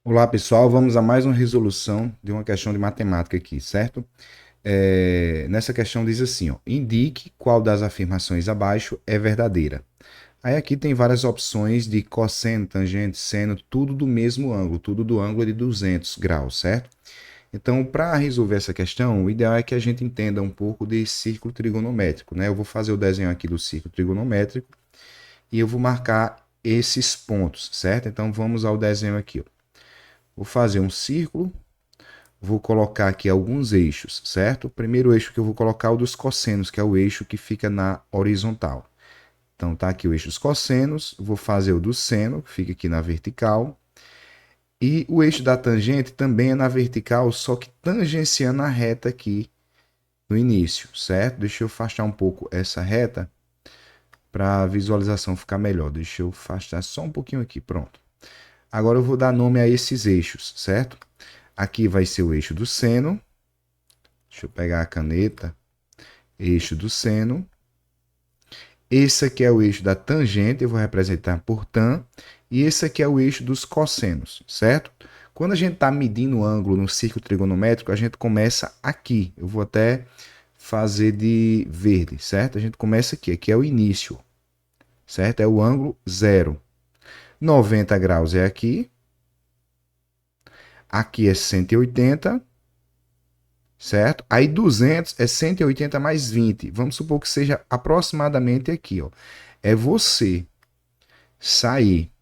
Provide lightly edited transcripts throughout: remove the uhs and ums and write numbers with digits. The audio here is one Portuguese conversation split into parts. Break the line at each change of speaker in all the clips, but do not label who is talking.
Olá pessoal, vamos a mais uma resolução de uma questão de matemática aqui, certo? Nessa questão diz assim, ó, indique qual das afirmações abaixo é verdadeira. Aí aqui tem várias opções de cosseno, tangente, seno, tudo do mesmo ângulo, tudo do ângulo de 200 graus, certo? Então, para resolver essa questão, o ideal é que a gente entenda um pouco de círculo trigonométrico, né? Eu vou fazer o desenho aqui do círculo trigonométrico e eu vou marcar esses pontos, certo? Então, vamos ao desenho aqui, ó. Vou fazer um círculo. Vou colocar aqui alguns eixos, certo? O primeiro eixo que eu vou colocar é o dos cossenos, que é o eixo que fica na horizontal. Então tá aqui o eixo dos cossenos, vou fazer o do seno, que fica aqui na vertical. E o eixo da tangente também é na vertical, só que tangenciando a reta aqui no início, certo? Deixa eu afastar um pouco essa reta para a visualização ficar melhor. Deixa eu afastar só um pouquinho aqui, pronto. Agora eu vou dar nome a esses eixos, certo? Aqui vai ser o eixo do seno. Deixa eu pegar a caneta. Eixo do seno. Esse aqui é o eixo da tangente, eu vou representar por tan. E esse aqui é o eixo dos cossenos, certo? Quando a gente está medindo o ângulo no círculo trigonométrico, a gente começa aqui. Eu vou até fazer de verde, certo? A gente começa aqui. Aqui é o início, certo? É o ângulo zero. 90 graus é aqui. Aqui é 180, certo? Aí 200 é 180 mais 20. Vamos supor que seja aproximadamente aqui, ó. É você sair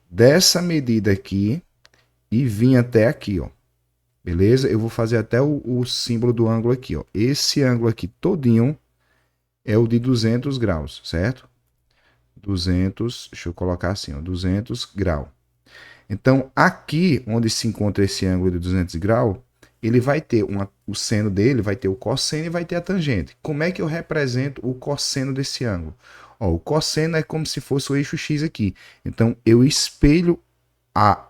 dessa medida aqui e vir até aqui, ó. Beleza? Eu vou fazer até o símbolo do ângulo aqui, ó. Esse ângulo aqui todinho é o de 200 graus, certo? 200, deixa eu colocar assim, ó, 200 graus. Então, aqui onde se encontra esse ângulo de 200 graus, ele vai ter o seno dele, vai ter o cosseno e vai ter a tangente. Como é que eu represento o cosseno desse ângulo? Ó, o cosseno é como se fosse o eixo X aqui. Então, eu espelho a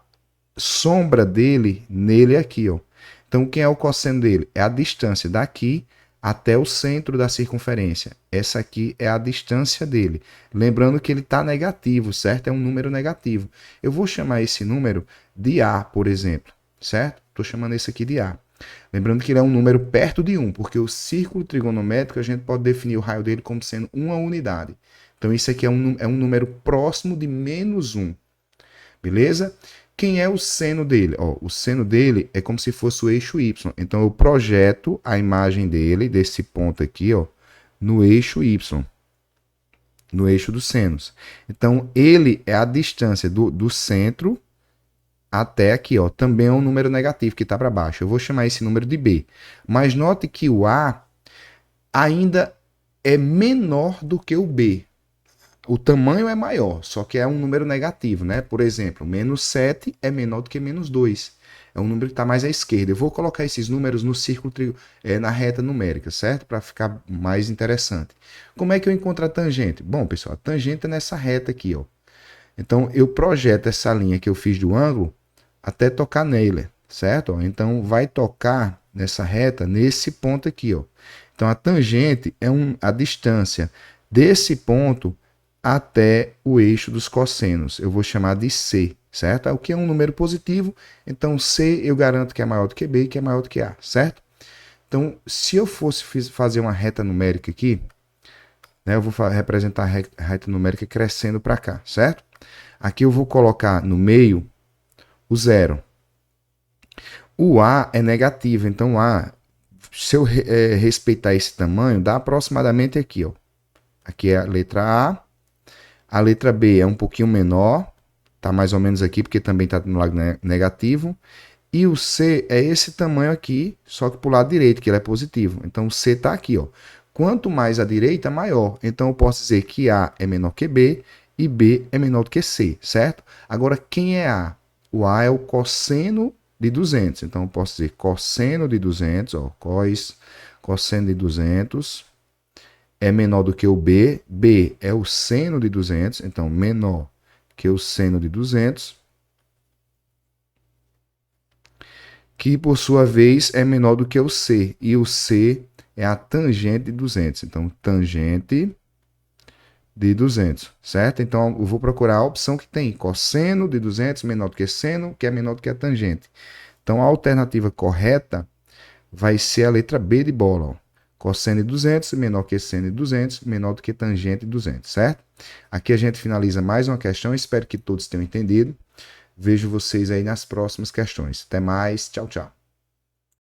sombra dele nele aqui, ó. Então, quem é o cosseno dele? É a distância daqui até o centro da circunferência. Essa aqui é a distância dele. Lembrando que ele está negativo, certo? É um número negativo. Eu vou chamar esse número de A, por exemplo, certo? Estou chamando esse aqui de A. Lembrando que ele é um número perto de 1, porque o círculo trigonométrico a gente pode definir o raio dele como sendo uma unidade. Então, isso aqui é um número próximo de menos 1. Beleza? Quem é o seno dele? Ó, o seno dele é como se fosse o eixo Y. Então eu projeto a imagem dele, desse ponto aqui, ó, no eixo Y, no eixo dos senos. Então ele é a distância do centro até aqui, ó. Também é um número negativo que está para baixo. Eu vou chamar esse número de B. Mas note que o A ainda é menor do que o B. O tamanho é maior, só que é um número negativo, né? Por exemplo, menos 7 é menor do que menos 2. É um número que está mais à esquerda. Eu vou colocar esses números no círculo, na reta numérica, certo? Para ficar mais interessante. Como é que eu encontro a tangente? Bom, pessoal, a tangente é nessa reta aqui, ó. Então, eu projeto essa linha que eu fiz do ângulo até tocar nele, certo? Então, vai tocar nessa reta, nesse ponto aqui, ó. Então, a tangente é a distância desse ponto até o eixo dos cossenos. Eu vou chamar de C, certo? O que é um número positivo, então C eu garanto que é maior do que B, que é maior do que A, certo? Então, se eu fosse fazer uma reta numérica aqui, né, eu vou representar a reta numérica crescendo para cá, certo? Aqui eu vou colocar no meio o zero. O A é negativo, então A, se eu respeitar esse tamanho, dá aproximadamente aqui, ó. Aqui é a letra A letra B é um pouquinho menor, tá mais ou menos aqui, porque também está no lado negativo. E o C é esse tamanho aqui, só que para o lado direito, que ele é positivo. Então o C está aqui, ó. Quanto mais à direita, maior. Então eu posso dizer que A é menor que B e B é menor do que C, certo? Agora, quem é A? O A é o cosseno de 200. Então eu posso dizer cosseno de 200, ó, cosseno de 200 é menor do que o B. B é o seno de 200, então menor que o seno de 200, que por sua vez é menor do que o C. E o C é a tangente de 200. Então, tangente de 200, certo? Então, eu vou procurar a opção que tem cosseno de 200 menor do que seno, que é menor do que a tangente. Então, a alternativa correta vai ser a letra B de bola, ó. Cosseno de 200 menor que seno de 200, menor do que tangente de 200, certo? Aqui a gente finaliza mais uma questão, espero que todos tenham entendido. Vejo vocês aí nas próximas questões. Até mais, tchau, tchau.